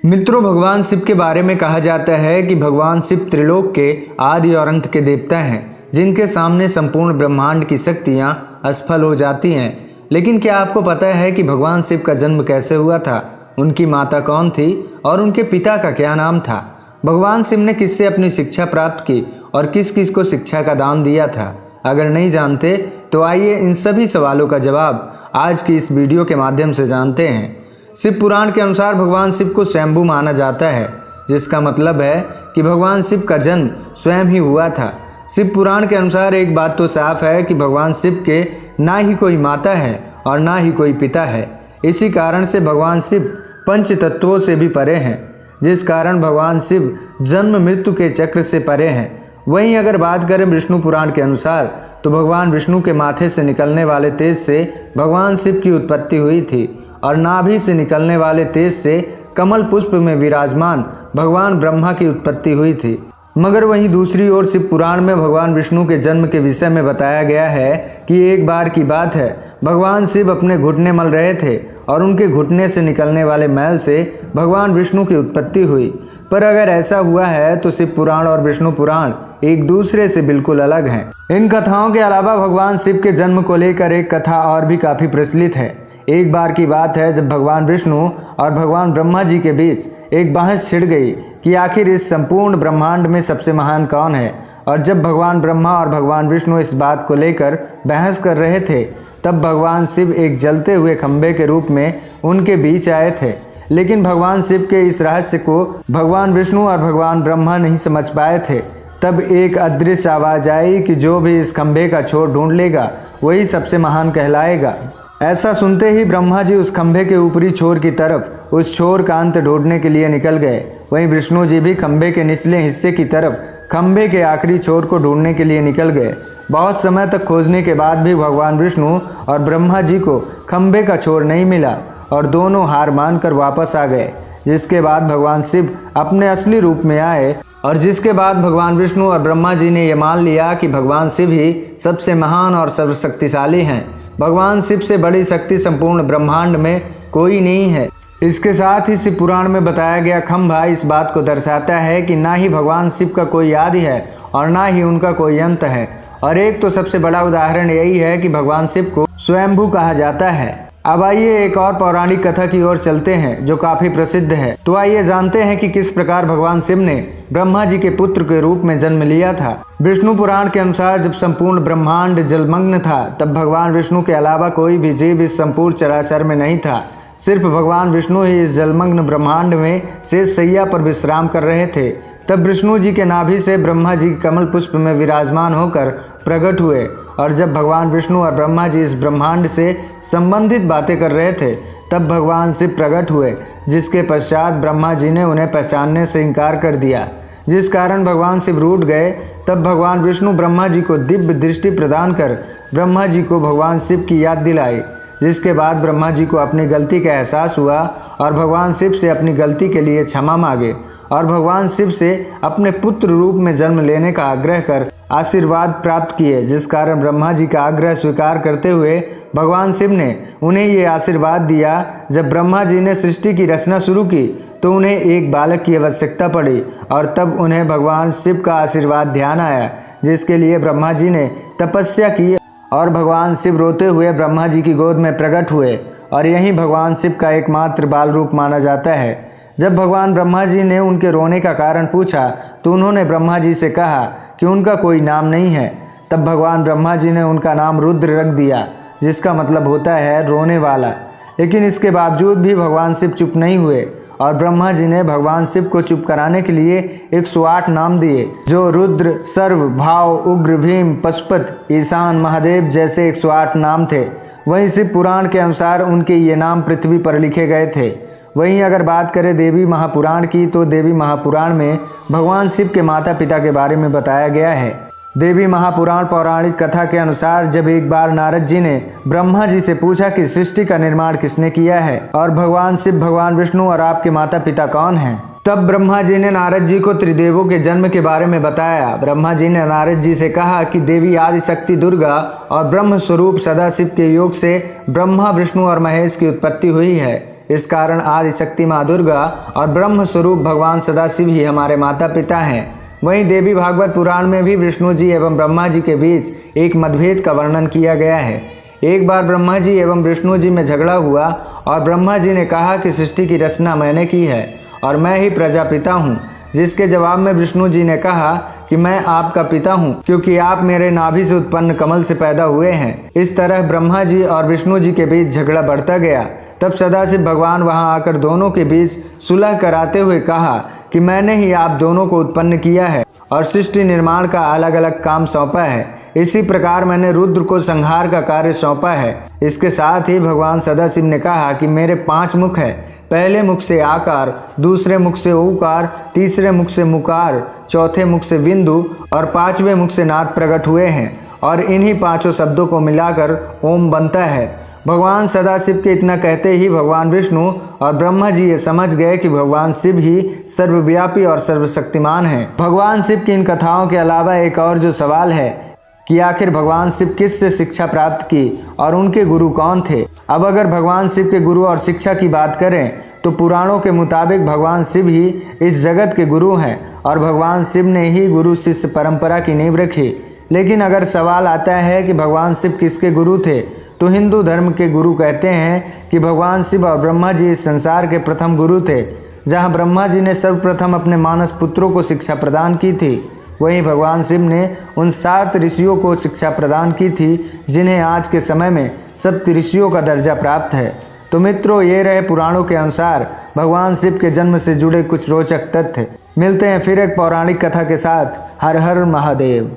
मित्रों, भगवान शिव के बारे में कहा जाता है कि भगवान शिव त्रिलोक के आदि और अंत के देवता हैं, जिनके सामने संपूर्ण ब्रह्मांड की शक्तियां असफल हो जाती हैं। लेकिन क्या आपको पता है कि भगवान शिव का जन्म कैसे हुआ था, उनकी माता कौन थी और उनके पिता का क्या नाम था? भगवान शिव ने किससे अपनी शिक्षा प्राप्त की और किस किस को शिक्षा का दान दिया था? अगर नहीं जानते तो आइए इन सभी सवालों का जवाब आज की इस वीडियो के माध्यम से जानते हैं। शिव पुराण के अनुसार भगवान शिव को स्वयंभू माना जाता है, जिसका मतलब है कि भगवान शिव का जन्म स्वयं ही हुआ था। शिव पुराण के अनुसार एक बात तो साफ है कि भगवान शिव के ना ही कोई माता है और ना ही कोई पिता है। इसी कारण से भगवान शिव पंच तत्वों से भी परे हैं, जिस कारण भगवान शिव जन्म मृत्यु के चक्र से परे हैं। वहीं अगर बात करें विष्णु पुराण के अनुसार तो भगवान विष्णु के माथे से निकलने वाले तेज से भगवान शिव की उत्पत्ति हुई थी और नाभि से निकलने वाले तेज से कमल पुष्प में विराजमान भगवान ब्रह्मा की उत्पत्ति हुई थी। मगर वहीं दूसरी ओर शिव पुराण में भगवान विष्णु के जन्म के विषय में बताया गया है कि एक बार की बात है, भगवान शिव अपने घुटने मल रहे थे और उनके घुटने से निकलने वाले मैल से भगवान विष्णु की उत्पत्ति हुई। पर अगर ऐसा हुआ है तो शिव पुराण और विष्णु पुराण एक दूसरे से बिल्कुल अलग हैं। इन कथाओं के अलावा भगवान शिव के जन्म को लेकर एक कथा और भी काफ़ी प्रचलित है। एक बार की बात है जब भगवान विष्णु और भगवान ब्रह्मा जी के बीच एक बहस छिड़ गई कि आखिर इस संपूर्ण ब्रह्मांड में सबसे महान कौन है। और जब भगवान ब्रह्मा और भगवान विष्णु इस बात को लेकर बहस कर रहे थे, तब भगवान शिव एक जलते हुए खंभे के रूप में उनके बीच आए थे। लेकिन भगवान शिव के इस रहस्य को भगवान विष्णु और भगवान ब्रह्मा नहीं समझ पाए थे। तब एक अदृश्य आवाज आई कि जो भी इस खंभे का छोर ढूंढ लेगा वही सबसे महान कहलाएगा। ऐसा सुनते ही ब्रह्मा जी उस खंभे के ऊपरी छोर की तरफ उस छोर का अंत ढूंढने के लिए निकल गए। वहीं विष्णु जी भी खंभे के निचले हिस्से की तरफ खंभे के आखिरी छोर को ढूंढने के लिए निकल गए। बहुत समय तक खोजने के बाद भी भगवान विष्णु और ब्रह्मा जी को खंभे का छोर नहीं मिला और दोनों हार मानकर वापस आ गए। जिसके बाद भगवान शिव अपने असली रूप में आए और जिसके बाद भगवान विष्णु और ब्रह्मा जी ने यह मान लिया कि भगवान शिव ही सबसे महान और सर्वशक्तिशाली हैं। भगवान शिव से बड़ी शक्ति संपूर्ण ब्रह्मांड में कोई नहीं है। इसके साथ ही शिव पुराण में बताया गया खंभा इस बात को दर्शाता है कि ना ही भगवान शिव का कोई आदि है और ना ही उनका कोई अंत है। और एक तो सबसे बड़ा उदाहरण यही है कि भगवान शिव को स्वयंभू कहा जाता है। अब आइए एक और पौराणिक कथा की ओर चलते हैं जो काफी प्रसिद्ध है। तो आइए जानते हैं कि किस प्रकार भगवान शिव ने ब्रह्मा जी के पुत्र के रूप में जन्म लिया था। विष्णु पुराण के अनुसार जब संपूर्ण ब्रह्मांड जलमग्न था, तब भगवान विष्णु के अलावा कोई भी जीव इस संपूर्ण चराचर में नहीं था। सिर्फ भगवान विष्णु ही इस जलमग्न ब्रह्मांड में शेष शैया पर विश्राम कर रहे थे। तब विष्णु जी के नाभि से ब्रह्मा जी कमल पुष्प में विराजमान होकर प्रकट हुए और जब भगवान विष्णु और ब्रह्मा जी इस ब्रह्मांड से संबंधित बातें कर रहे थे, तब भगवान शिव प्रकट हुए, जिसके पश्चात ब्रह्मा जी ने उन्हें पहचानने से इनकार कर दिया, जिस कारण भगवान शिव रूठ गए। तब भगवान विष्णु ब्रह्मा जी को दिव्य दृष्टि प्रदान कर ब्रह्मा जी को भगवान शिव की याद दिलाई, जिसके बाद ब्रह्मा जी को अपनी गलती का एहसास हुआ और भगवान शिव से अपनी गलती के लिए क्षमा मांगे और भगवान शिव से अपने पुत्र रूप में जन्म लेने का आग्रह कर आशीर्वाद प्राप्त किए। जिस कारण ब्रह्मा जी का आग्रह स्वीकार करते हुए भगवान शिव ने उन्हें ये आशीर्वाद दिया। जब ब्रह्मा जी ने सृष्टि की रचना शुरू की तो उन्हें एक बालक की आवश्यकता पड़ी और तब उन्हें भगवान शिव का आशीर्वाद ध्यान आया, जिसके लिए ब्रह्मा जी ने तपस्या की और भगवान शिव रोते हुए ब्रह्मा जी की गोद में प्रकट हुए और यही भगवान शिव का एकमात्र बाल रूप माना जाता है। जब भगवान ब्रह्मा जी ने उनके रोने का कारण पूछा तो उन्होंने ब्रह्मा जी से कहा कि उनका कोई नाम नहीं है। तब भगवान ब्रह्मा जी ने उनका नाम रुद्र रख दिया, जिसका मतलब होता है रोने वाला। लेकिन इसके बावजूद भी भगवान शिव चुप नहीं हुए और ब्रह्मा जी ने भगवान शिव को चुप कराने के लिए 108 नाम दिए, जो रुद्र, सर्व, भाव, उग्र, भीम, पशुपत, ईशान, महादेव जैसे 108 नाम थे। वहीं शिव पुराण के अनुसार उनके ये नाम पृथ्वी पर लिखे गए थे। वहीं अगर बात करें देवी महापुराण की, तो देवी महापुराण में भगवान शिव के माता पिता के बारे में बताया गया है। देवी महापुराण पौराणिक कथा के अनुसार जब एक बार नारद जी ने ब्रह्मा जी से पूछा कि सृष्टि का निर्माण किसने किया है और भगवान शिव, भगवान विष्णु और आपके माता पिता कौन हैं, तब ब्रह्मा जी ने नारद जी को त्रिदेवों के जन्म के बारे में बताया। ब्रह्मा जी ने नारद जी से कहा कि देवी आदि शक्ति दुर्गा और ब्रह्म स्वरूप सदाशिव के योग से ब्रह्मा, विष्णु और महेश की उत्पत्ति हुई है। इस कारण आदि शक्ति माँ दुर्गा और ब्रह्म स्वरूप भगवान सदाशिव ही हमारे माता पिता हैं। वहीं देवी भागवत पुराण में भी विष्णु जी एवं ब्रह्मा जी के बीच एक मतभेद का वर्णन किया गया है। एक बार ब्रह्मा जी एवं विष्णु जी में झगड़ा हुआ और ब्रह्मा जी ने कहा कि सृष्टि की रचना मैंने की है और मैं ही प्रजापिता हूँ, जिसके जवाब में विष्णु जी ने कहा कि मैं आपका पिता हूँ क्योंकि आप मेरे नाभि से उत्पन्न कमल से पैदा हुए हैं। इस तरह ब्रह्मा जी और विष्णु जी के बीच झगड़ा बढ़ता गया। तब सदाशिव भगवान वहां आकर दोनों के बीच सुलह कराते हुए कहा कि मैंने ही आप दोनों को उत्पन्न किया है और सृष्टि निर्माण का अलग अलग काम सौंपा है। इसी प्रकार मैंने रुद्र को संहार का कार्य सौंपा है। इसके साथ ही भगवान सदाशिव ने कहा कि मेरे 5 मुख है। पहले मुख से आकार, दूसरे मुख से ओकार, तीसरे मुख से मुकार, चौथे मुख से बिंदु और 5वें मुख से नाद प्रकट हुए हैं और इन्हीं 5 शब्दों को मिलाकर ओम बनता है। भगवान सदाशिव के इतना कहते ही भगवान विष्णु और ब्रह्मा जी ये समझ गए कि भगवान शिव ही सर्वव्यापी और सर्वशक्तिमान हैं। भगवान शिव की इन कथाओं के अलावा एक और जो सवाल है कि आखिर भगवान शिव किस से शिक्षा प्राप्त की और उनके गुरु कौन थे। अब अगर भगवान शिव के गुरु और शिक्षा की बात करें तो पुराणों के मुताबिक भगवान शिव ही इस जगत के गुरु हैं और भगवान शिव ने ही गुरु शिष्य परंपरा की नींव रखी। लेकिन अगर सवाल आता है कि भगवान शिव किसके गुरु थे, तो हिंदू धर्म के गुरु कहते हैं कि भगवान शिव और ब्रह्मा जी इस संसार के प्रथम गुरु थे। जहाँ ब्रह्मा जी ने सर्वप्रथम अपने मानस पुत्रों को शिक्षा प्रदान की थी, वहीं भगवान शिव ने उन 7 ऋषियों को शिक्षा प्रदान की थी जिन्हें आज के समय में सप्त ऋषियों का दर्जा प्राप्त है। तो मित्रों, ये रहे पुराणों के अनुसार भगवान शिव के जन्म से जुड़े कुछ रोचक तथ्य। मिलते हैं फिर एक पौराणिक कथा के साथ। हर हर महादेव।